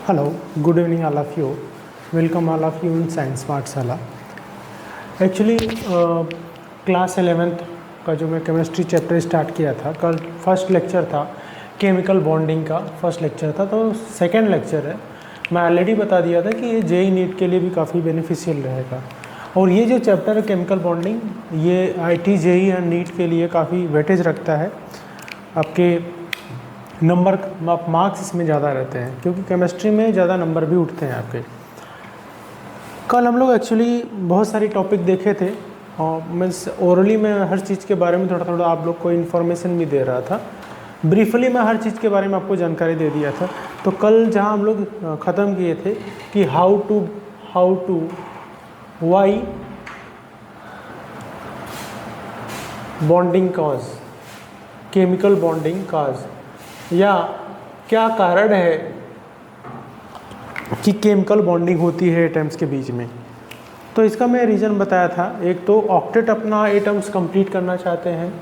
Hello, good evening all of you. Welcome all of you in Science Pathshala. Actually class 11th का जो मैं chemistry chapter start किया था, कल first lecture था केमिकल बॉन्डिंग का फर्स्ट लेक्चर था, तो सेकेंड लेक्चर है। मैं ऑलरेडी बता दिया था कि ये जेई नीट के लिए भी काफ़ी बेनिफिशियल रहेगा। और ये जो चैप्टर है केमिकल बॉन्डिंग, ये आईटी जेई और नीट के लिए काफ़ी वेटेज रखता है। आपके नंबर मार्क्स इसमें ज़्यादा रहते हैं क्योंकि केमिस्ट्री में ज़्यादा नंबर भी उठते हैं आपके। कल हम लोग एक्चुअली बहुत सारे टॉपिक देखे थे और मीन्स ओरली में हर चीज़ के बारे में थोड़ा थोड़ा आप लोग को इन्फॉर्मेशन भी दे रहा था। ब्रीफली मैं हर चीज़ के बारे में आपको जानकारी दे दिया था। तो कल जहाँ हम लोग ख़त्म किए थे कि how to why bonding cause, chemical bonding cause, या क्या कारण है कि केमिकल बॉन्डिंग होती है एटम्स के बीच में। तो इसका मैं रीज़न बताया था। एक तो ऑक्टेट अपना एटम्स कंप्लीट करना चाहते हैं,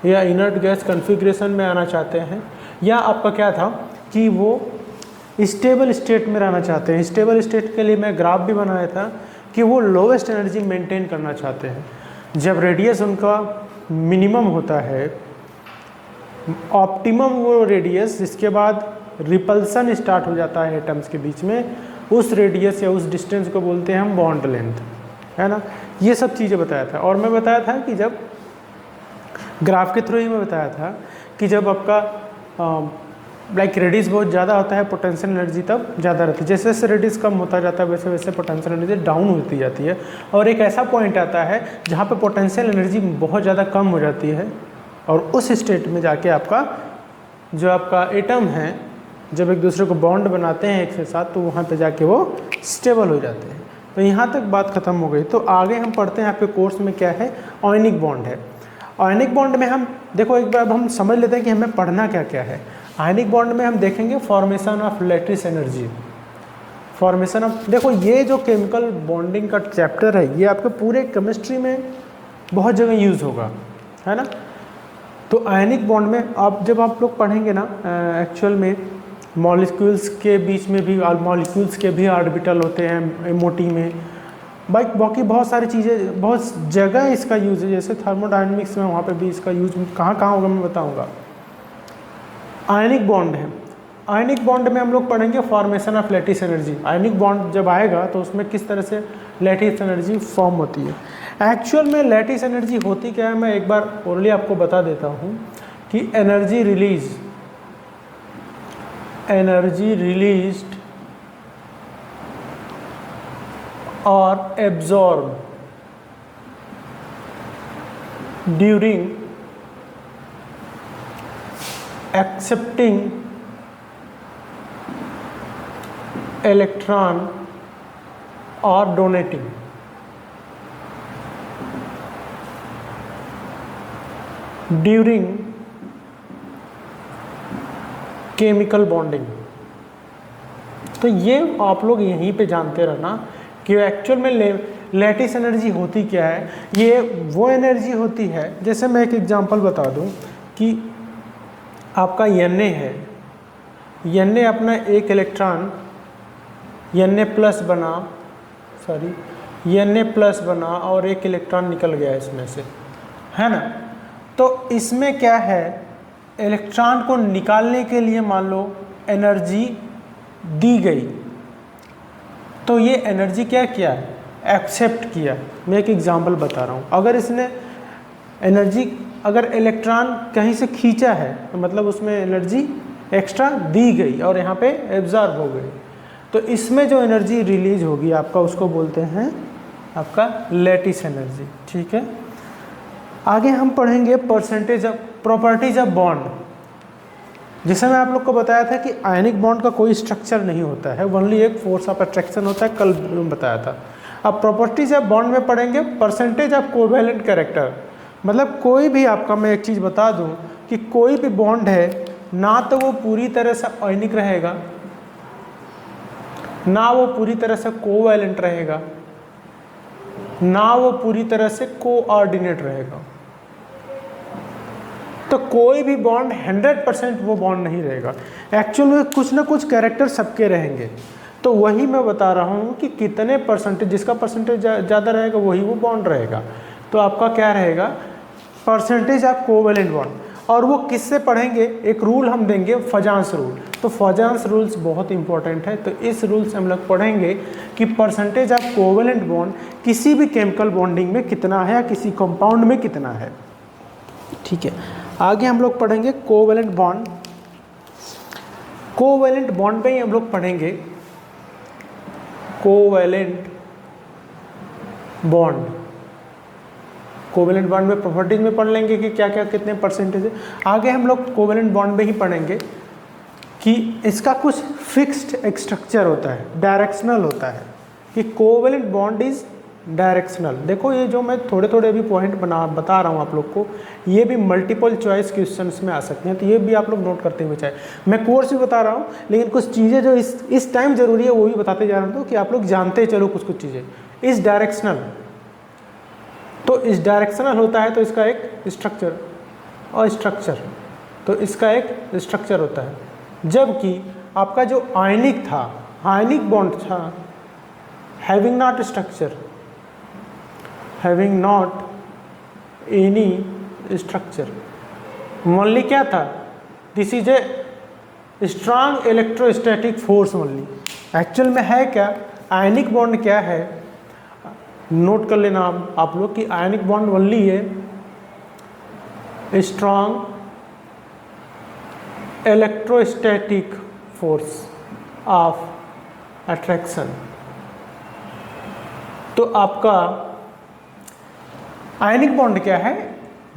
या इनर्ट गैस कॉन्फ़िगरेशन में आना चाहते हैं, या आपका क्या था कि वो स्टेबल स्टेट में रहना चाहते हैं। स्टेबल स्टेट के लिए मैं ग्राफ भी बनाया था कि वो लोवेस्ट एनर्जी मेंटेन करना चाहते हैं। जब रेडियस उनका मिनिमम होता है, ऑप्टिमम वो रेडियस जिसके बाद रिपल्सन स्टार्ट हो जाता है एटम्स के बीच में, उस रेडियस या उस डिस्टेंस को बोलते हैं हम बॉन्ड लेंथ, है ना। ये सब चीज़ें बताया था। और मैं बताया था कि जब ग्राफ के थ्रू ही मैं बताया था कि जब आपका लाइक रेडियस बहुत ज़्यादा होता है, पोटेंशियल एनर्जी तब ज़्यादा रहती है। जैसे जैसे रेडियस कम होता जाता है वैसे वैसे पोटेंशियल एनर्जी डाउन होती जाती है। और एक ऐसा पॉइंट आता है जहाँ पे पोटेंशियल एनर्जी बहुत ज़्यादा कम हो जाती है, और उस स्टेट में जाके आपका जो आपका एटम है जब एक दूसरे को बॉन्ड बनाते हैं एक से साथ, तो वहाँ पे जाके वो स्टेबल हो जाते हैं। तो यहाँ तक बात ख़त्म हो गई। तो आगे हम पढ़ते हैं आपके कोर्स में क्या है, आयनिक बॉन्ड है। आयनिक बॉन्ड में हम देखो एक बार हम समझ लेते हैं कि हमें पढ़ना क्या क्या है। आयनिक बॉन्ड में हम देखेंगे formation of lattice energy, formation of, देखो ये जो केमिकल बॉन्डिंग का चैप्टर है ये आपके पूरे केमिस्ट्री में बहुत जगह यूज़ होगा, है ना। तो आयनिक बॉन्ड में आप जब आप लोग पढ़ेंगे ना, एक्चुअल में मॉलिक्यूल्स के बीच में भी मॉलिक्यूल्स के भी ऑर्बिटल होते हैं एमओटी में, बाकी बहुत सारी चीज़ें, बहुत जगह इसका यूज़ है। जैसे थर्मोडायनेमिक्स में वहाँ पे भी इसका यूज कहाँ कहाँ होगा मैं बताऊँगा। आयनिक बॉन्ड है, आयनिक बॉन्ड में हम लोग पढ़ेंगे formation of lattice energy. Ionic bond जब आएगा तो उसमें किस तरह से लैटिस एनर्जी फॉर्म होती है। एक्चुअल में लैटिस एनर्जी होती क्या है, मैं एक बार ओरली आपको बता देता हूँ कि एनर्जी रिलीज्ड और एब्जॉर्ब ड्यूरिंग एक्सेप्टिंग इलेक्ट्रॉन और डोनेटिंग। During chemical bonding. तो ये आप लोग यहीं पे जानते रहना कि एक्चुअल में लैटिस एनर्जी होती क्या है। ये वो एनर्जी होती है, जैसे मैं एक एग्जांपल बता दूं कि आपका Na है, Na अपना एक इलेक्ट्रॉन Na प्लस बना और एक इलेक्ट्रॉन निकल गया इसमें से, है ना। तो इसमें क्या है, इलेक्ट्रॉन को निकालने के लिए मान लो एनर्जी दी गई, तो ये एनर्जी क्या किया, एक्सेप्ट किया। मैं एक एग्जांपल बता रहा हूँ। अगर इसने एनर्जी, अगर इलेक्ट्रॉन कहीं से खींचा है तो मतलब उसमें एनर्जी एक्स्ट्रा दी गई और यहाँ पे एब्जॉर्ब हो गई, तो इसमें जो एनर्जी रिलीज होगी आपका, उसको बोलते हैं आपका लैटिस एनर्जी, ठीक है। आगे हम पढ़ेंगे प्रॉपर्टीज ऑफ बॉन्ड। जैसे मैं आप लोग को बताया था कि आयनिक बॉन्ड का कोई स्ट्रक्चर नहीं होता है, ओनली एक फोर्स ऑफ अट्रैक्शन होता है, कल बताया था। अब प्रॉपर्टीज ऑफ बॉन्ड में पढ़ेंगे परसेंटेज ऑफ कोवैलेंट कैरेक्टर। मतलब कोई भी आपका, मैं एक चीज़ बता दूं कि कोई भी बॉन्ड है ना तो वो पूरी तरह से आयनिक रहेगा, ना वो पूरी तरह से कोवैलेंट रहेगा, ना वो पूरी तरह से कोऑर्डिनेट रहेगा। तो कोई भी बॉन्ड 100% वो बॉन्ड नहीं रहेगा, एक्चुअल में कुछ ना कुछ कैरेक्टर सबके रहेंगे। तो वही मैं बता रहा हूँ कि कितने परसेंटेज, जिसका परसेंटेज ज़्यादा रहेगा वही वो बॉन्ड रहेगा। तो आपका क्या रहेगा, परसेंटेज ऑफ कोवेलेंट बॉन्ड। और वो किससे पढ़ेंगे, एक रूल हम देंगे, फजांस रूल। तो फजांस रूल्स बहुत इंपॉर्टेंट है, तो इस रूल से हम लोग पढ़ेंगे कि परसेंटेज ऑफ कोवेलेंट बॉन्ड किसी भी केमिकल बॉन्डिंग में कितना है या किसी कंपाउंड में कितना है। ठीक है, आगे हम लोग पढ़ेंगे कोवेलेंट बॉन्ड। कोवेलेंट बॉन्ड पे ही हम लोग पढ़ेंगे कोवेलेंट बॉन्ड। कोवेलेंट बॉन्ड में प्रॉपर्टीज में पढ़ लेंगे कि क्या क्या कितने परसेंटेज है। आगे हम लोग कोवेलेंट बॉन्ड में ही पढ़ेंगे कि इसका कुछ फिक्स्ड स्ट्रक्चर होता है, डायरेक्शनल होता है, कि कोवेलेंट बॉन्ड इज डायरेक्शनल। देखो ये जो मैं थोड़े थोड़े अभी पॉइंट बता रहा हूँ आप लोग को, ये भी मल्टीपल चॉइस क्वेश्चंस में आ सकते हैं, तो ये भी आप लोग नोट करते हुए चाहे मैं कोर्स भी बता रहा हूँ, लेकिन कुछ चीज़ें जो इस टाइम जरूरी है वो भी बताते जा रहा हूँ, तो कि आप लोग जानते चलो कुछ कुछ चीज़ें। इस डायरेक्शनल, तो इस डायरेक्शनल होता है तो इसका एक स्ट्रक्चर, और स्ट्रक्चर तो इसका एक स्ट्रक्चर होता है। जबकि आपका जो आयनिक था, आयनिक बॉन्ड था, having not structure, having not any structure, only क्या था, this is a strong electrostatic force only. Actual में है क्या, आयनिक बॉन्ड क्या है, नोट कर लेना आप लोग कि आयनिक बॉन्ड ओनली है strong electrostatic force of attraction. तो आपका आयनिक बॉन्ड क्या है,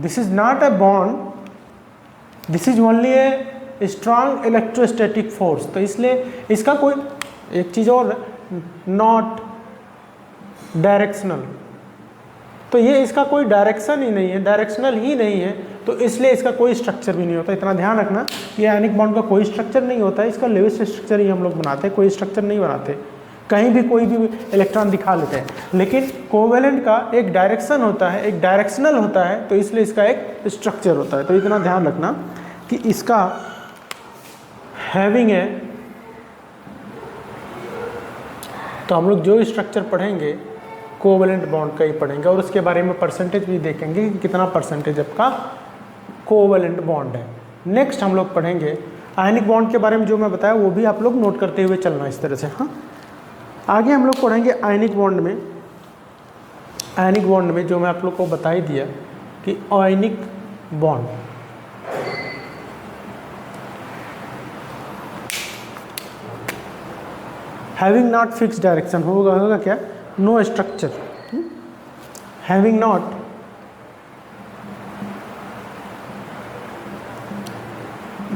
this is not a bond, this is only a strong electrostatic force. तो इसलिए इसका कोई एक चीज़ और, नॉट डायरेक्शनल, तो ये इसका कोई डायरेक्शन ही नहीं है, डायरेक्शनल ही नहीं है, तो इसलिए इसका कोई स्ट्रक्चर भी नहीं होता। इतना ध्यान रखना, ये आयनिक बॉन्ड का कोई स्ट्रक्चर नहीं होता है, इसका लेविस स्ट्रक्चर ही हम लोग बनाते हैं, कोई स्ट्रक्चर नहीं बनाते, कहीं भी कोई भी इलेक्ट्रॉन दिखा लेते हैं। लेकिन कोवेलेंट का एक डायरेक्शन होता है, एक डायरेक्शनल होता है, तो इसलिए इसका एक स्ट्रक्चर होता है। तो इतना ध्यान रखना कि इसका हैविंग है, तो हम लोग जो स्ट्रक्चर पढ़ेंगे कोवेलेंट बॉन्ड का ही पढ़ेंगे, और उसके बारे में परसेंटेज भी देखेंगे कि कितना परसेंटेज आपका कोवेलेंट बॉन्ड है। नेक्स्ट हम लोग पढ़ेंगे आयनिक बॉन्ड के बारे में, जो मैं बताया वो भी आप लोग नोट करते हुए चलना इस तरह से। हाँ, आगे हम लोग पढ़ेंगे आयनिक बॉन्ड में। आयनिक बॉन्ड में जो मैं आप लोग को बता ही दिया कि ionic bond having not fix direction होगा क्या, no structure, having not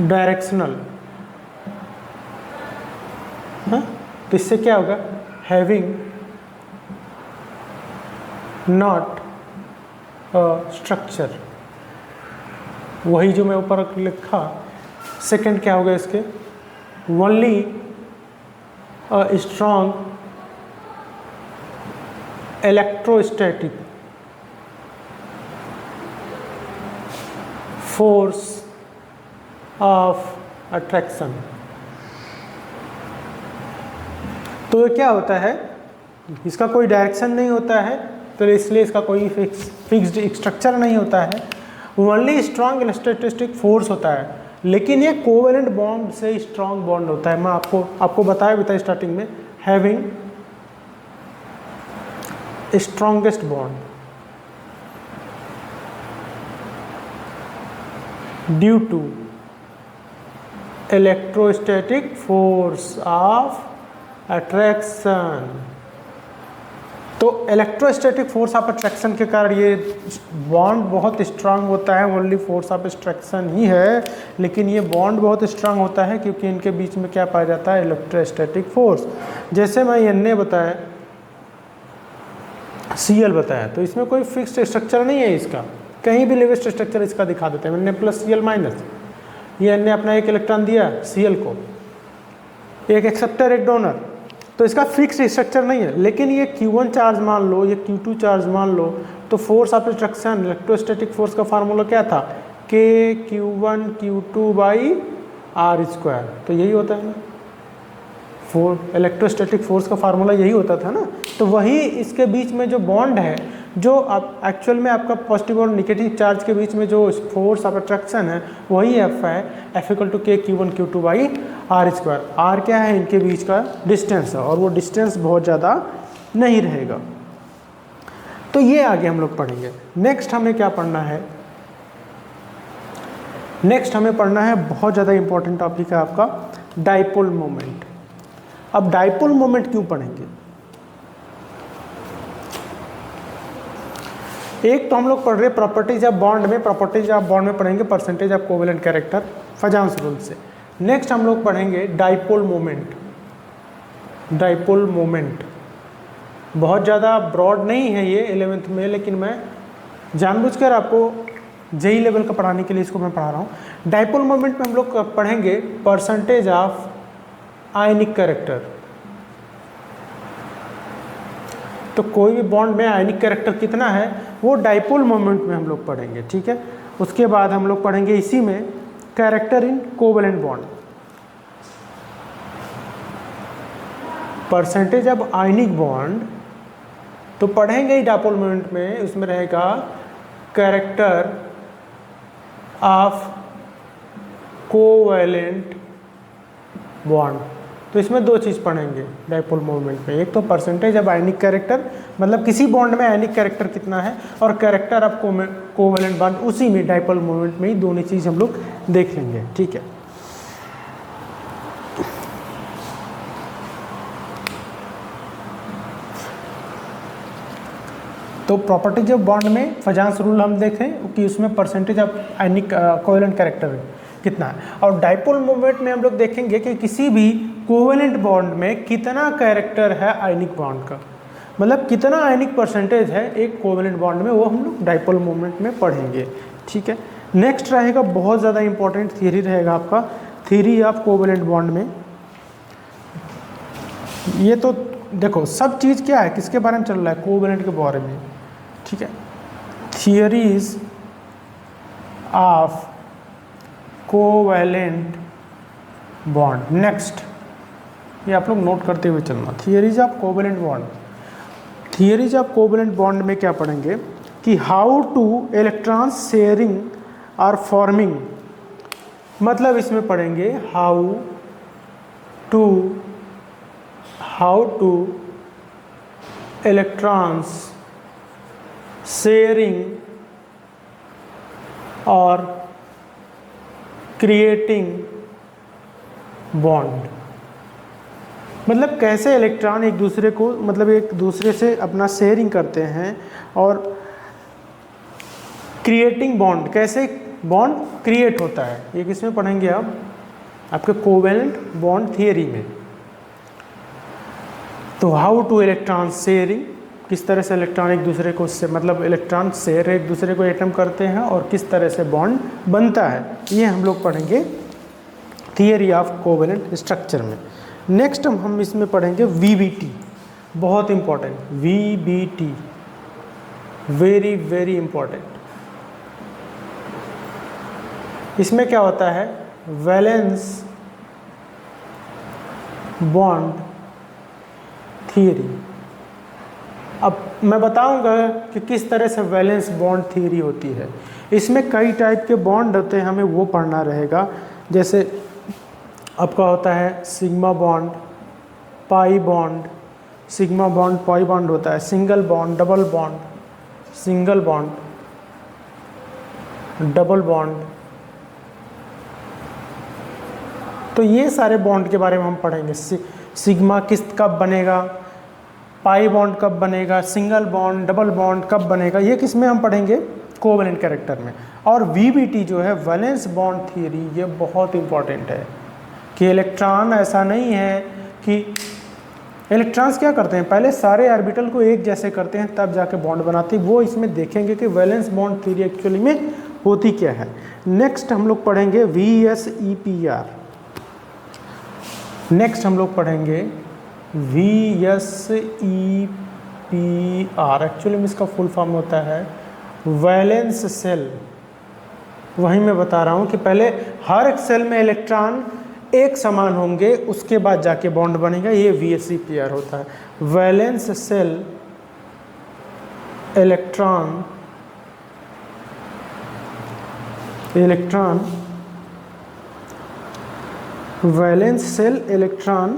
directional. हाँ, तो इससे क्या होगा, हैविंग नॉट अ स्ट्रक्चर, वही जो मैं ऊपर लिखा। सेकंड क्या होगा इसके, only a strong electrostatic force of attraction. तो ये क्या होता है, इसका कोई डायरेक्शन नहीं होता है, तो इसलिए इसका कोई फिक्स्ड स्ट्रक्चर नहीं होता है, ओनली स्ट्रॉन्ग इलेक्ट्रोस्टैटिक फोर्स होता है। लेकिन ये कोवेलेंट बॉन्ड से स्ट्रॉन्ग बॉन्ड होता है। मैं आपको बताया भी था स्टार्टिंग में, having strongest bond due to electrostatic force of attraction. तो इलेक्ट्रोस्टैटिक फोर्स ऑफ अट्रैक्शन के कारण ये बॉन्ड बहुत स्ट्रांग होता है, ओनली फोर्स ऑफ अट्रैक्शन ही है, लेकिन ये बॉन्ड बहुत स्ट्रांग होता है क्योंकि इनके बीच में क्या पाया जाता है, इलेक्ट्रोस्टैटिक फोर्स। जैसे मैं एन बताया, Cl बताया, तो इसमें कोई फिक्स्ड स्ट्रक्चर नहीं है इसका, कहीं भी लेवेस्ट स्ट्रक्चर इसका दिखा देते हैं, मैंने प्लस Cl माइनस, ये ने अपना एक इलेक्ट्रॉन दिया Cl को, एक एक्सेप्टर एक डोनर, तो इसका फिक्स स्ट्रक्चर नहीं है। लेकिन ये Q1 चार्ज मान लो, ये Q2 चार्ज मान लो, तो force of attraction electrostatic force का फार्मूला क्या था, K(Q1Q2)/r²। तो यही होता है ना, इलेक्ट्रोस्टैटिक फोर्स का फार्मूला यही होता था ना। तो वही इसके बीच में जो बॉन्ड है, जो आप एक्चुअल में आपका पॉजिटिव और नेगेटिव चार्ज के बीच में जो फोर्स ऑफ अट्रैक्शन है वही F है, F=K(Q1Q2)/r²। r क्या है, इनके बीच का डिस्टेंस है, और वो डिस्टेंस बहुत ज़्यादा नहीं रहेगा। तो ये आगे हम लोग पढ़ेंगे। नेक्स्ट हमें क्या पढ़ना है, नेक्स्ट हमें पढ़ना है बहुत ज़्यादा इंपॉर्टेंट टॉपिक है आपका डाइपोल मोमेंट। अब डाइपोल मोमेंट क्यों पढ़ेंगे, एक तो हम लोग पढ़ रहे प्रॉपर्टीज ऑफ बॉन्ड में, प्रॉपर्टीज ऑफ बॉन्ड में पढ़ेंगे percentage of covalent character Fajans rule से। नेक्स्ट हम लोग पढ़ेंगे डाइपोल मोमेंट। डाइपोल मोमेंट बहुत ज़्यादा ब्रॉड नहीं है ये 11th में, लेकिन मैं जानबूझकर आपको जेई लेवल का पढ़ाने के लिए इसको मैं पढ़ा रहा हूँ। डाइपोल मोमेंट में हम लोग पढ़ेंगे परसेंटेज ऑफ आयनिक कैरेक्टर। तो कोई भी बॉन्ड में आयनिक कैरेक्टर कितना है वो डाइपोल मोमेंट में हम लोग पढ़ेंगे, ठीक है। उसके बाद हम लोग पढ़ेंगे इसी में character in covalent bond, percentage of ionic bond तो पढ़ेंगे ही डाइपोल मोमेंट में। उसमें रहेगा कैरेक्टर ऑफ कोवेलेंट बॉन्ड। तो इसमें दो चीज़ पढ़ेंगे डाइपोल मोमेंट में, एक तो परसेंटेज ऑफ आयनिक कैरेक्टर, मतलब किसी बॉन्ड में आयनिक कैरेक्टर कितना है, और कैरेक्टर ऑफ कोवेलेंट बॉन्ड, उसी में डाइपोल मोमेंट में ही दोनों चीज़ हम लोग देख लेंगे, ठीक है। तो प्रॉपर्टीज ऑफ बॉन्ड में फजांस रूल हम देखें कि उसमें percentage of ionic covalent character कितना है, और डाइपोल मोमेंट में हम लोग देखेंगे कि किसी भी कोवेलेंट बॉन्ड में कितना कैरेक्टर है आयनिक बॉन्ड का, मतलब कितना आयनिक परसेंटेज है एक कोवेलेंट बॉन्ड में, वो हम लोग डाइपोल मोमेंट में पढ़ेंगे, ठीक है। नेक्स्ट रहेगा बहुत ज़्यादा इंपॉर्टेंट थियरी रहेगा आपका थियरी ऑफ कोवेलेंट बॉन्ड में। ये तो देखो सब चीज़ क्या है, किसके बारे में चल रहा है, कोवेलेंट के बारे में, ठीक है। Theories of covalent bond. Next ये आप लोग नोट करते हुए चलना, theories of covalent bond. Theories of covalent bond में क्या पढ़ेंगे कि हाउ टू इलेक्ट्रॉन्स शेयरिंग और फॉर्मिंग, मतलब इसमें पढ़ेंगे हाउ टू इलेक्ट्रॉन्स शेयरिंग और क्रिएटिंग बॉन्ड, मतलब कैसे इलेक्ट्रॉन एक दूसरे को, मतलब एक दूसरे से अपना शेयरिंग करते हैं, और क्रिएटिंग बॉन्ड, कैसे बॉन्ड क्रिएट होता है, ये किसमें पढ़ेंगे आप, आपके कोवेलेंट बॉन्ड थियरी में। तो हाउ टू इलेक्ट्रॉन शेयरिंग, किस तरह से इलेक्ट्रॉन एक दूसरे को मतलब इलेक्ट्रॉन शेयर एक दूसरे को एटम करते हैं, और किस तरह से बॉन्ड बनता है, ये हम लोग पढ़ेंगे थियरी ऑफ कोवेलेंट स्ट्रक्चर में। नेक्स्ट हम इसमें पढ़ेंगे VBT, बहुत important, VBT very very important. इसमें क्या होता है, वैलेंस बॉन्ड थियरी। अब मैं बताऊंगा कि किस तरह से वैलेंस बॉन्ड थियरी होती है। इसमें कई टाइप के बॉन्ड होते हैं, हमें वो पढ़ना रहेगा। जैसे आपका होता है sigma bond, pi bond, sigma bond pi bond होता है, single bond, double bond, single bond, double bond. तो ये सारे बॉन्ड के बारे में हम पढ़ेंगे। सिग्मा किस कब बनेगा, पाई बॉन्ड कब बनेगा, सिंगल बॉन्ड, डबल बॉन्ड कब बनेगा, ये किस में हम पढ़ेंगे, कोवेलेंट कैरेक्टर में। और VBT जो है वैलेंस बॉन्ड थियरी, ये बहुत इंपॉर्टेंट है कि इलेक्ट्रॉन ऐसा नहीं है कि इलेक्ट्रॉन्स क्या करते हैं, पहले सारे ऑर्बिटल को एक जैसे करते हैं तब जाके बॉन्ड बनाते हैं। वो इसमें देखेंगे कि वैलेंस बॉन्ड थियरी एक्चुअली में होती क्या है। नेक्स्ट हम लोग पढ़ेंगे VSEPR। नेक्स्ट हम लोग पढ़ेंगे VSEPR। एक्चुअली में इसका फुल फॉर्म होता है वैलेंस सेल वही मैं बता रहा हूँ कि पहले हर एक सेल में इलेक्ट्रॉन एक समान होंगे, उसके बाद जाके बॉन्ड बनेगा, ये VSE पेयर होता है। Valence shell electron valence shell electron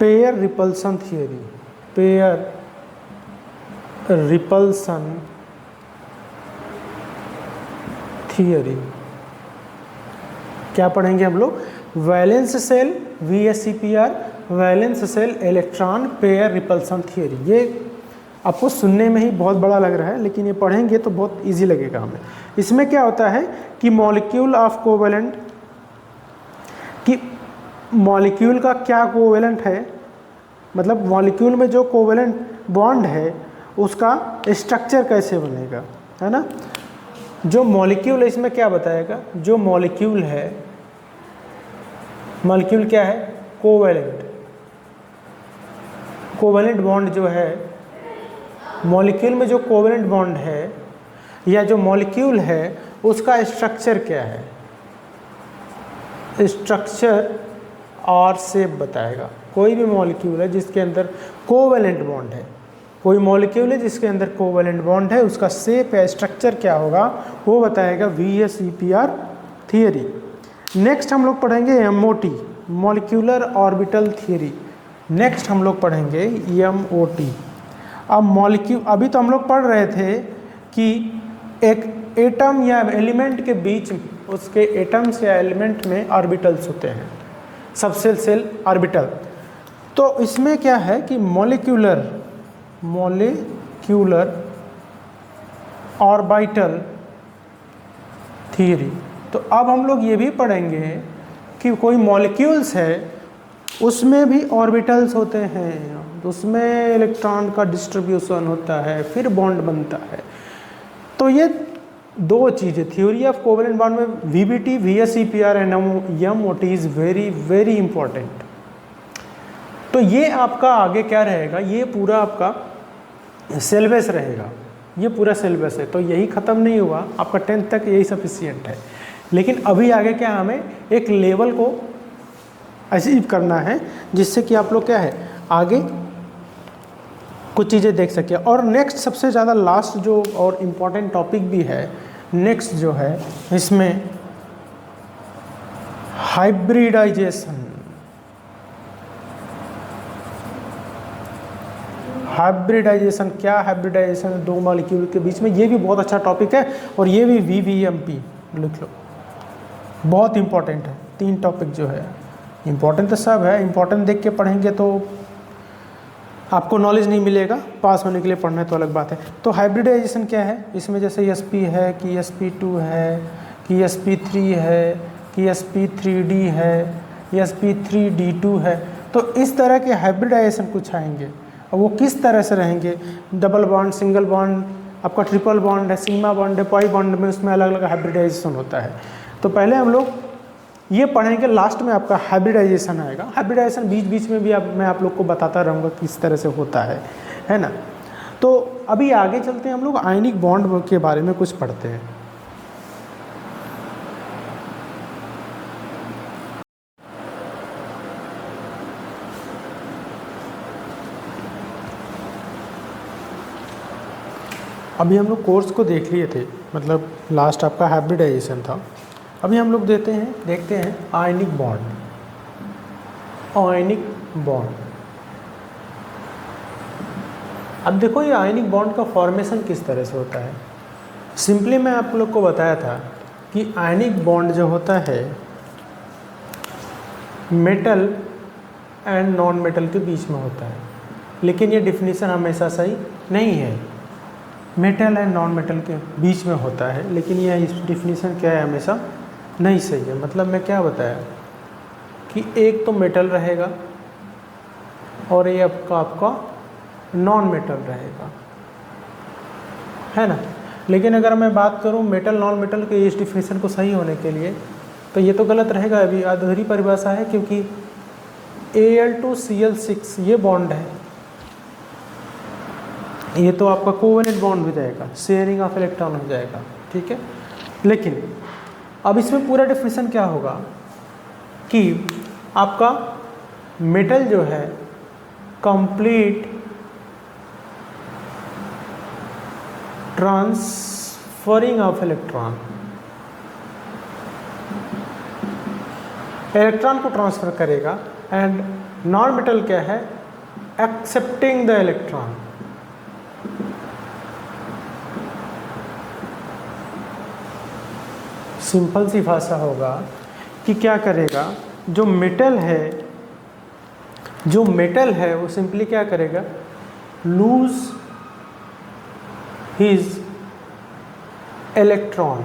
pair repulsion theory, pair repulsion theory. क्या पढ़ेंगे हम लोग? Valence shell VSEPR, valence shell electron pair repulsion theory. ये आपको सुनने में ही बहुत बड़ा लग रहा है, लेकिन ये पढ़ेंगे तो बहुत इजी लगेगा हमें। इसमें क्या होता है कि मॉलिक्यूल ऑफ कोवेलेंट, कि मॉलिक्यूल का क्या कोवेलेंट है, मतलब मॉलिक्यूल में जो कोवेलेंट बॉन्ड है उसका स्ट्रक्चर कैसे बनेगा, है ना। जो मॉलिक्यूल है इसमें क्या बताएगा, जो मॉलिक्यूल है, मॉलिक्यूल क्या है? कोवेलेंट। कोवेलेंट बॉन्ड जो है, मॉलिक्यूल में जो कोवेलेंट बॉन्ड है या जो मॉलिक्यूल है उसका स्ट्रक्चर क्या है, स्ट्रक्चर और शेप बताएगा। कोई भी मॉलिक्यूल है जिसके अंदर कोवेलेंट बॉन्ड है, कोई मॉलिक्यूल है जिसके अंदर कोवेलेंट बॉन्ड है, उसका शेप या स्ट्रक्चर क्या होगा वो बताएगा VSEPR थियरी। नेक्स्ट हम लोग पढ़ेंगे MOT, molecular orbital theory. Next हम लोग पढ़ेंगे MOT। अब मॉलिक्यूल, अभी तो हम लोग पढ़ रहे थे कि एक एटम या एलिमेंट के बीच, उसके एटम्स या एलिमेंट में ऑर्बिटल्स होते हैं, सबसेल सेल ऑर्बिटल। तो इसमें क्या है कि मॉलिक्यूलर ऑर्बिटल थियरी। तो अब हम लोग ये भी पढ़ेंगे कि कोई मॉलिक्यूल्स है उसमें भी ऑर्बिटल्स होते हैं, उसमें इलेक्ट्रॉन का डिस्ट्रीब्यूशन होता है, फिर बॉन्ड बनता है। तो ये दो चीज़ें, थ्योरी ऑफ कोवेलेंट बॉन्ड में VBT, VSEPR and MOT is very very important. तो ये आपका आगे क्या रहेगा, ये पूरा आपका सिलेबस रहेगा, ये पूरा सिलेबस है। तो यही ख़त्म नहीं हुआ, आपका 10th तक यही सफिशिएंट है। लेकिन अभी आगे क्या, हमें एक लेवल को अचीव करना है जिससे कि आप लोग क्या है आगे कुछ चीज़ें देख सके। और नेक्स्ट सबसे ज़्यादा लास्ट जो और इम्पॉर्टेंट टॉपिक भी है, नेक्स्ट जो है इसमें हाइब्रिडाइजेशन। हाइब्रिडाइजेशन क्या, हाइब्रिडाइजेशन दो मॉलिक्यूल के बीच में, ये भी बहुत अच्छा टॉपिक है और ये भी VVMP लिख लो, बहुत इंपॉर्टेंट है। 3 टॉपिक जो है इंपॉर्टेंट तो सब है, इंपॉर्टेंट देख के पढ़ेंगे तो आपको नॉलेज नहीं मिलेगा, पास होने के लिए पढ़ना है तो अलग बात है। तो हाइब्रिडाइजेशन क्या है, इसमें जैसे sp है कि sp2 है कि sp3 है कि sp3d है, sp3d2 है। तो इस तरह के हाइब्रिडाइजेशन कुछ आएंगे और वो किस तरह से रहेंगे, डबल बॉन्ड, सिंगल बॉन्ड, आपका ट्रिपल बॉन्ड है, सिग्मा बॉन्ड है, पाई बॉन्ड में, उसमें अलग अलग हाइब्रिडाइजेशन होता है। तो पहले हम लोग ये पढ़ेंगे, लास्ट में आपका हाइब्रिडाइजेशन आएगा। हाइब्रिडाइजेशन बीच बीच में भी मैं आप लोग को बताता रहूँगा किस तरह से होता है ना। तो अभी आगे चलते हैं, हम लोग आयनिक बॉन्ड के बारे में कुछ पढ़ते हैं। अभी हम लोग कोर्स को देख लिए थे, मतलब लास्ट आपका हाइब्रिडाइजेशन था। अभी हम लोग देखते हैं आयनिक बॉन्ड। आयनिक बॉन्ड, अब देखो ये आयनिक बॉन्ड का फॉर्मेशन किस तरह से होता है। सिंपली मैं आप लोग को बताया था कि आयनिक बॉन्ड जो होता है मेटल एंड नॉन मेटल के बीच में होता है, लेकिन ये डिफिनीशन हमेशा सही नहीं है। मेटल एंड नॉन मेटल के बीच में होता है, लेकिन यह डिफिनीशन क्या है, हमेशा नहीं सही है। मतलब मैं क्या बताया कि एक तो मेटल रहेगा और ये आपका नॉन मेटल रहेगा, है ना। लेकिन अगर मैं बात करूं मेटल नॉन मेटल के इस डिफिनीशन को सही होने के लिए, तो ये तो गलत रहेगा, अभी अधूरी परिभाषा है, क्योंकि Al2Cl6 ये बॉन्ड है, ये तो आपका कोवेलेंट बॉन्ड हो जाएगा, शेयरिंग ऑफ इलेक्ट्रॉन हो जाएगा, ठीक है। लेकिन अब इसमें पूरा डेफिनेशन क्या होगा कि आपका मेटल जो है complete transferring of electron, electron को ट्रांसफर करेगा, एंड नॉन मेटल क्या है, एक्सेप्टिंग द इलेक्ट्रॉन। सिंपल सी भाषा होगा कि क्या करेगा, जो मेटल है वो सिंपली क्या करेगा, लूज हिज इलेक्ट्रॉन।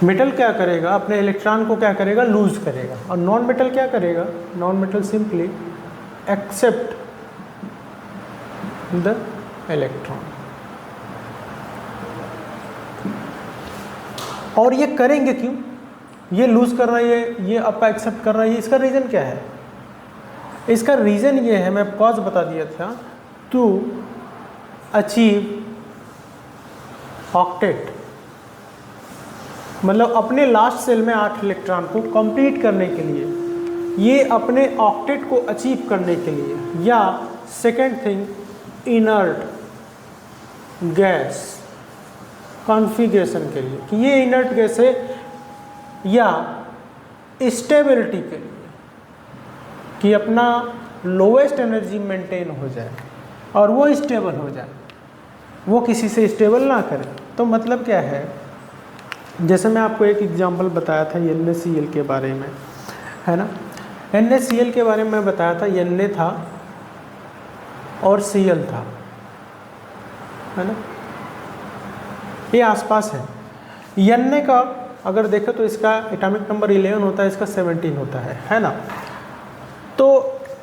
मेटल क्या करेगा, अपने इलेक्ट्रॉन को क्या करेगा, लूज करेगा। और नॉन मेटल क्या करेगा, non metal simply accept the electron. और ये करेंगे क्यों, ये लूज कर रहा है, ये आपका एक्सेप्ट कर रहा है, इसका रीज़न क्या है? इसका रीज़न ये है, मैं कॉज बता दिया था, टू अचीव ऑक्टेट, मतलब अपने लास्ट सेल में 8 इलेक्ट्रॉन को कंप्लीट करने के लिए, ये अपने ऑक्टेट को अचीव करने के लिए, या second thing inert gas configuration के लिए, कि ये इनर्ट गैस है, या स्टेबिलिटी के लिए, कि अपना लोवेस्ट एनर्जी मेंटेन हो जाए और वो स्टेबल हो जाए, वो किसी से स्टेबल ना करे। तो मतलब क्या है, जैसे मैं आपको एक एग्जांपल बताया था NaCl के बारे में, है ना। NaCl के बारे में मैं बताया था, Na था और Cl था, है ना, ये आसपास है। Na का अगर देखें तो इसका एटॉमिक नंबर 11 होता है, इसका 17 होता है ना। तो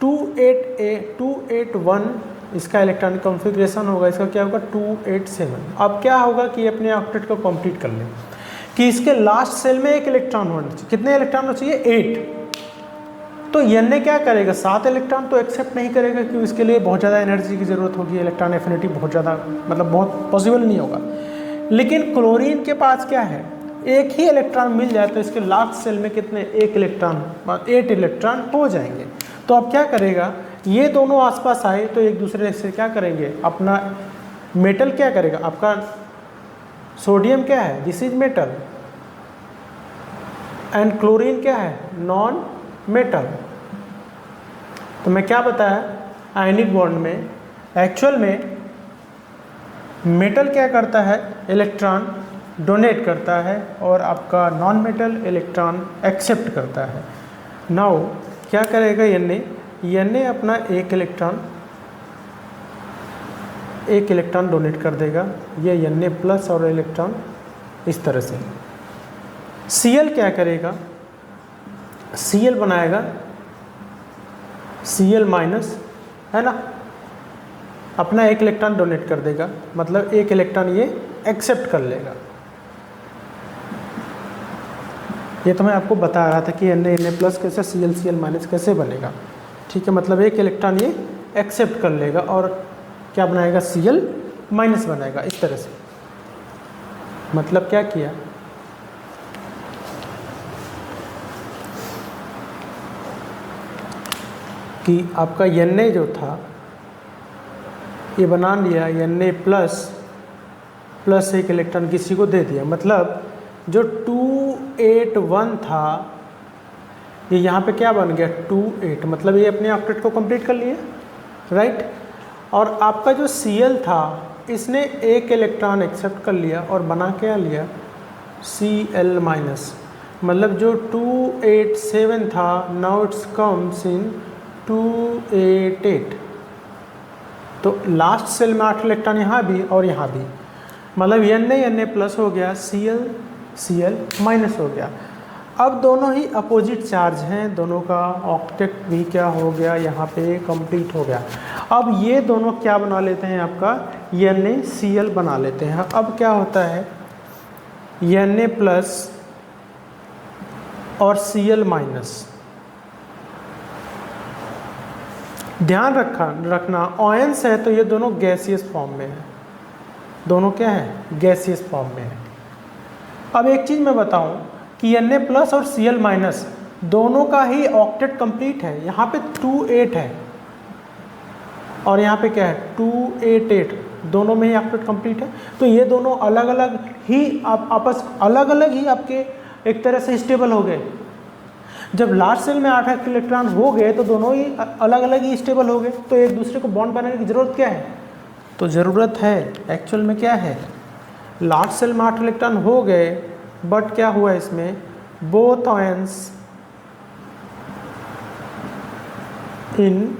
281 इसका इलेक्ट्रॉनिक कॉन्फ़िगरेशन होगा, इसका क्या होगा 287। अब क्या होगा कि अपने ऑक्टेट को कंप्लीट कर ले, कि इसके लास्ट सेल में 1 इलेक्ट्रॉन होना चाहिए। कितने इलेक्ट्रॉन होना चाहिए, 8। तो Na क्या करेगा, 7 इलेक्ट्रॉन तो एक्सेप्ट नहीं करेगा, क्योंकि इसके लिए बहुत ज़्यादा एनर्जी की ज़रूरत होगी, इलेक्ट्रॉन एफिनिटी बहुत ज़्यादा, मतलब बहुत पॉसिबल नहीं होगा। लेकिन क्लोरीन के पास क्या है, 1 ही इलेक्ट्रॉन मिल जाए तो इसके लास्ट सेल में कितने, 8 इलेक्ट्रॉन हो जाएंगे। तो अब क्या करेगा, ये दोनों आसपास आए तो एक दूसरे से क्या करेंगे, अपना मेटल क्या करेगा, आपका सोडियम क्या है, this is metal, and chlorine क्या है, नॉन मेटल। तो मैं क्या बताया, आयनिक बॉन्ड में एक्चुअल में मेटल क्या करता है, इलेक्ट्रॉन डोनेट करता है, और आपका नॉन मेटल इलेक्ट्रॉन एक्सेप्ट करता है। नाउ क्या करेगा Na अपना एक इलेक्ट्रॉन डोनेट कर देगा, ये Na प्लस और इलेक्ट्रॉन इस तरह से। Cl क्या करेगा, Cl बनाएगा Cl माइनस, है ना, अपना 1 इलेक्ट्रॉन डोनेट कर देगा, मतलब 1 इलेक्ट्रॉन ये एक्सेप्ट कर लेगा। ये तो मैं आपको बता रहा था कि Na प्लस कैसे, Cl माइनस कैसे बनेगा, ठीक है। मतलब 1 इलेक्ट्रॉन ये एक्सेप्ट कर लेगा और क्या बनाएगा, Cl माइनस बनाएगा, इस तरह से। मतलब क्या किया, कि आपका Na जो था ये बना लिया, Na प्लस 1 इलेक्ट्रॉन किसी को दे दिया, मतलब जो 281 था ये यहाँ पे क्या बन गया 28, मतलब ये अपने ऑक्टेट को कंप्लीट कर लिए, राइट। और आपका जो Cl था इसने 1 इलेक्ट्रॉन एक्सेप्ट कर लिया और बना क्या लिया, Cl माइनस, मतलब जो 287 था नाउ इट्स कम्स इन 288। तो लास्ट सेल में 8 इलेक्ट्रॉन यहाँ भी और यहाँ भी, मतलब Na प्लस हो गया, Cl माइनस हो गया। अब दोनों ही अपोजिट चार्ज हैं, दोनों का ऑक्टेट भी क्या हो गया, यहाँ पे कंप्लीट हो गया। अब ये दोनों क्या बना लेते हैं, आपका NaCl बना लेते हैं। अब क्या होता है, Na प्लस और Cl माइनस। ध्यान रखना आयंस है तो ये दोनों गैसियस फॉर्म में है, दोनों क्या है, गैसियस फॉर्म में है। अब एक चीज़ मैं बताऊं कि Na+ और Cl- दोनों का ही ऑक्टेट कंप्लीट है। यहाँ पे 2 8 है और यहाँ पे क्या है 2 8 8, दोनों में ही ऑक्टेट कंप्लीट है। तो ये दोनों अलग अलग ही अलग अलग ही आपके एक तरह से स्टेबल हो गए। जब लास्ट सेल में 8 इलेक्ट्रॉन हो गए तो दोनों ही अलग अलग ही स्टेबल हो गए। तो एक दूसरे को बॉन्ड बनाने की ज़रूरत क्या है, तो ज़रूरत है एक्चुअल में क्या है, लास्ट सेल में 8 इलेक्ट्रॉन हो गए, बट क्या हुआ इसमें, both ions in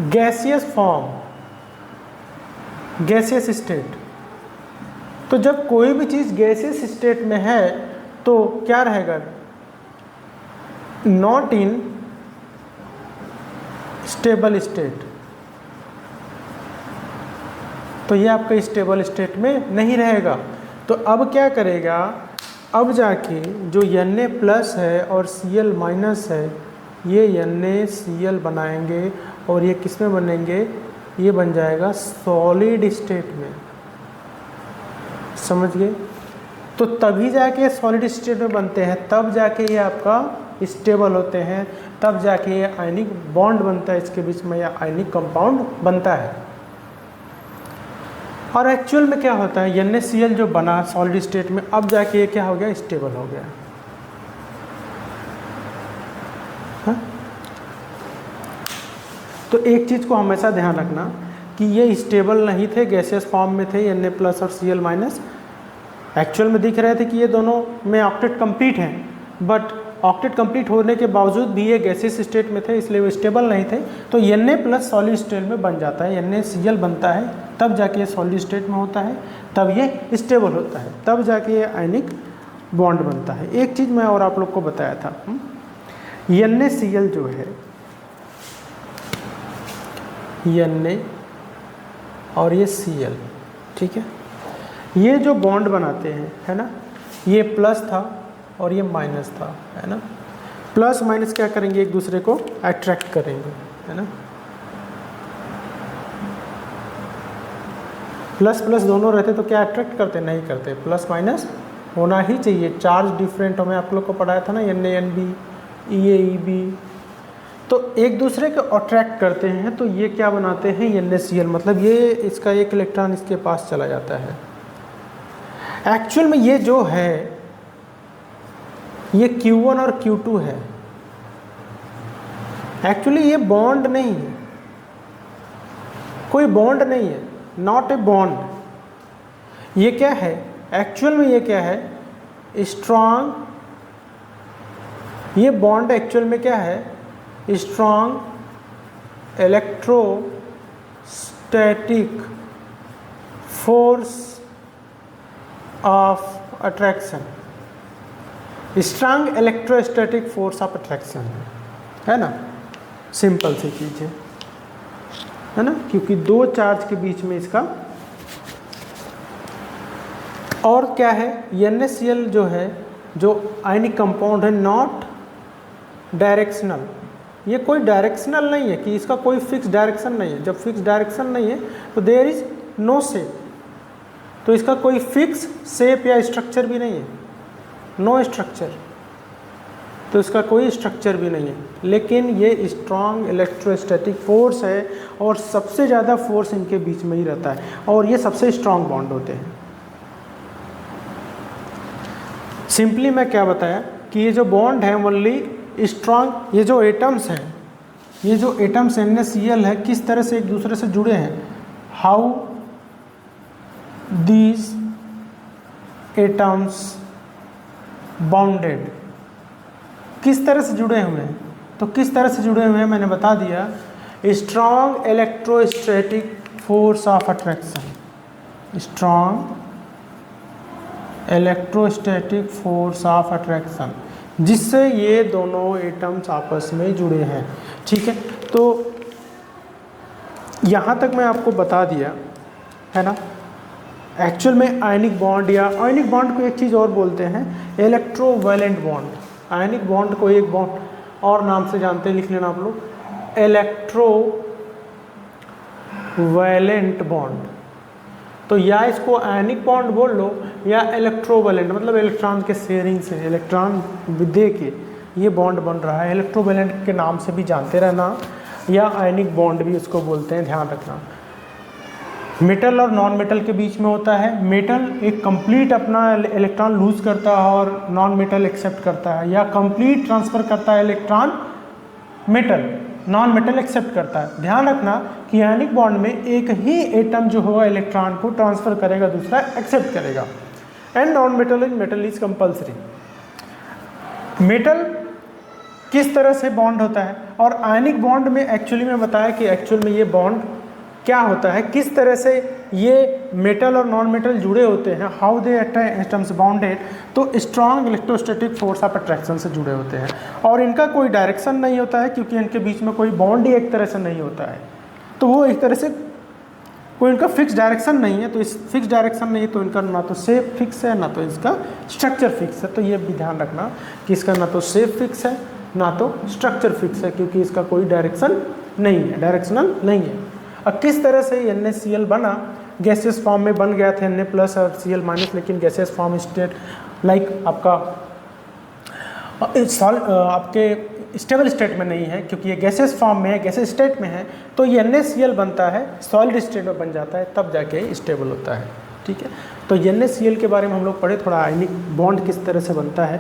gaseous form, gaseous state. तो जब कोई भी चीज़ गैसियस स्टेट में है तो क्या रहेगा, नॉट इन स्टेबल स्टेट। तो ये आपका स्टेबल स्टेट में नहीं रहेगा। तो अब क्या करेगा, अब जाके जो Na+ है और Cl- है, ये NaCl बनाएंगे और ये किस में बनेंगे, ये बन जाएगा सॉलिड स्टेट में। समझ गए? तो तभी जाके सॉलिड स्टेट में बनते हैं, तब जाके ये आपका स्टेबल होते हैं, तब जाके ये आयनिक बॉन्ड बनता है इसके बीच में, या आयनिक कंपाउंड बनता है। और एक्चुअल में क्या होता है, NaCl जो बना सॉलिड स्टेट में, अब जाके ये क्या हो गया, स्टेबल हो गया। हाँ? तो एक चीज़ को हमेशा ध्यान रखना कि ये स्टेबल नहीं थे, गैसियस फॉर्म में थे Na+ और Cl-। एक्चुअल में दिख रहे थे कि ये दोनों में ऑक्टेट कंप्लीट हैं, बट ऑक्टेट कंप्लीट होने के बावजूद भी ये गैसियस स्टेट में थे, इसलिए वो स्टेबल नहीं थे। तो Na+ सॉलिड स्टेट में बन जाता है, NaCl बनता है, तब जाके ये सॉलिड स्टेट में होता है, तब ये स्टेबल होता है, तब जाके ये आयनिक बॉन्ड बनता है। एक चीज़ मैं और आप लोग को बताया था, NaCl जो है, Na और ये Cl, ठीक है, ये जो बॉन्ड बनाते हैं, है ना, ये प्लस था और ये माइनस था, है ना। प्लस माइनस क्या करेंगे, एक दूसरे को अट्रैक्ट करेंगे, है ना। प्लस प्लस दोनों रहते तो क्या अट्रैक्ट करते, नहीं करते। प्लस माइनस होना ही चाहिए, चार्ज डिफरेंट हमें आप लोग को पढ़ाया था ना, Na-Nb, Ea-Eb, तो एक दूसरे को अट्रैक्ट करते हैं। तो ये क्या बनाते हैं, NaCl, मतलब ये इसका एक इलेक्ट्रॉन इसके पास चला जाता है। एक्चुअल में ये जो है ये Q1 और Q2 है, एक्चुअली ये बॉन्ड नहीं है, कोई बॉन्ड नहीं है, नॉट ए बॉन्ड। ये क्या है, एक्चुअल में ये क्या है, स्ट्रॉन्ग, ये बॉन्ड एक्चुअल में क्या है, strong electrostatic force of attraction, strong electrostatic force of attraction है ना। सिंपल सी चीज़ है ना, क्योंकि दो चार्ज के बीच में इसका। और क्या है, NaCl जो है, जो आयनिक कंपाउंड है, नॉट डायरेक्शनल, ये कोई डायरेक्शनल नहीं है कि इसका कोई फिक्स डायरेक्शन नहीं है। जब फिक्स डायरेक्शन नहीं है तो देयर इज नो शेप, तो इसका कोई फिक्स शेप या स्ट्रक्चर भी नहीं है, नो स्ट्रक्चर, तो इसका कोई स्ट्रक्चर भी नहीं है। लेकिन ये स्ट्रॉन्ग इलेक्ट्रोस्टैटिक फोर्स है और सबसे ज़्यादा फोर्स इनके बीच में ही रहता है, और ये सबसे स्ट्रॉन्ग बॉन्ड होते हैं। सिंपली मैं क्या बताया कि ये जो बॉन्ड है ओनली स्ट्रॉन्ग, ये जो एटम्स हैं, ये जो एटम्स NaCl है, किस तरह से एक दूसरे से जुड़े हैं, हाउ दीज एटम्स बाउंडेड, किस तरह से जुड़े हुए हैं। तो किस तरह से जुड़े हुए हैं मैंने बता दिया, strong electrostatic force of attraction, strong electrostatic force of attraction, जिससे ये दोनों एटम्स आपस में जुड़े हैं। ठीक है, तो यहाँ तक मैं आपको बता दिया है ना। एक्चुअल में आयनिक बॉन्ड, या आयनिक बॉन्ड को एक चीज़ और बोलते हैं, इलेक्ट्रोवैलेंट बॉन्ड। आयनिक बॉन्ड को एक बॉन्ड और नाम से जानते हैं, लिख लेना आप लोग, इलेक्ट्रोवैलेंट बॉन्ड। तो या इसको आयनिक बॉन्ड बोल लो या इलेक्ट्रोवैलेंट, मतलब इलेक्ट्रॉन के शेयरिंग से, इलेक्ट्रॉन दे के ये बॉन्ड बन रहा है। इलेक्ट्रोवैलेंट के नाम से भी जानते रहना, या आयनिक बॉन्ड भी उसको बोलते हैं, ध्यान रखना। मेटल और नॉन मेटल के बीच में होता है। मेटल एक कंप्लीट अपना इलेक्ट्रॉन लूज करता है और नॉन मेटल एक्सेप्ट करता है, या कंप्लीट ट्रांसफ़र करता है electron metal, non metal accept करता है। ध्यान रखना कि आयनिक बॉन्ड में एक ही एटम जो होगा इलेक्ट्रॉन को ट्रांसफ़र करेगा, दूसरा एक्सेप्ट करेगा। And non metal metal is compulsory. Metal किस तरह से बॉन्ड होता है, और आयनिक बॉन्ड में एक्चुअली में बताया कि एक्चुअल में ये बॉन्ड क्या होता है, किस तरह से ये मेटल और नॉन मेटल जुड़े होते हैं, हाउ दे एटम्स बाउंडेड। तो strong electrostatic force of attraction से जुड़े होते हैं, और इनका कोई डायरेक्शन नहीं होता है क्योंकि इनके बीच में कोई बॉन्ड ही एक तरह से नहीं होता है। तो वो एक तरह से कोई इनका फिक्स डायरेक्शन नहीं है, तो इस फिक्स डायरेक्शन नहीं है तो इनका ना तो शेप फिक्स है ना तो इसका स्ट्रक्चर फिक्स है। तो ये भी ध्यान रखना कि इसका ना तो शेप फिक्स है ना तो स्ट्रक्चर फिक्स है, क्योंकि इसका कोई डायरेक्शन नहीं है, डायरेक्शनल नहीं है। अब किस तरह से NaCl बना, गैसियस फॉर्म में बन गया था Na प्लस और Cl माइनस, लेकिन गैसियस फॉर्म स्टेट लाइक आपका आपके स्टेबल स्टेट में नहीं है, क्योंकि ये गैसियस फॉर्म में है, गैसियस स्टेट में है। तो ये NaCl बनता है, सॉलिड स्टेट में बन जाता है, तब जाके स्टेबल होता है। ठीक है, तो NaCl के बारे में हम लोग पढ़े, थोड़ा आयनिक बॉन्ड किस तरह से बनता है।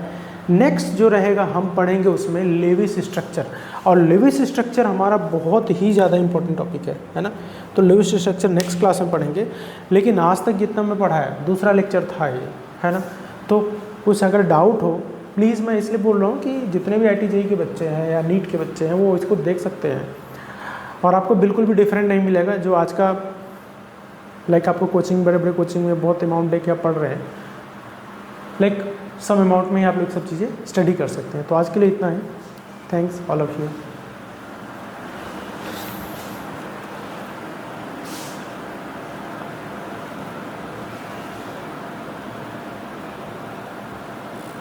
नेक्स्ट जो रहेगा हम पढ़ेंगे उसमें लेविस स्ट्रक्चर, और लेविस स्ट्रक्चर हमारा बहुत ही ज़्यादा इंपॉर्टेंट टॉपिक है ना। तो लेविस स्ट्रक्चर नेक्स्ट क्लास में पढ़ेंगे, लेकिन आज तक जितना मैं पढ़ा है, दूसरा लेक्चर था ये, है ना। तो कुछ अगर डाउट हो प्लीज़, मैं इसलिए बोल रहा हूँ कि जितने भी IIT के बच्चे हैं या नीट के बच्चे हैं वो इसको देख सकते हैं, और आपको बिल्कुल भी डिफरेंट नहीं मिलेगा जो आज का लाइक आपको कोचिंग, बड़े बड़े कोचिंग में बहुत अमाउंट दे के आप पढ़ रहे हैं, लाइक सम अमाउंट में ही आप लोग सब चीज़ें स्टडी कर सकते हैं। तो आज के लिए इतना है। Thanks all of you.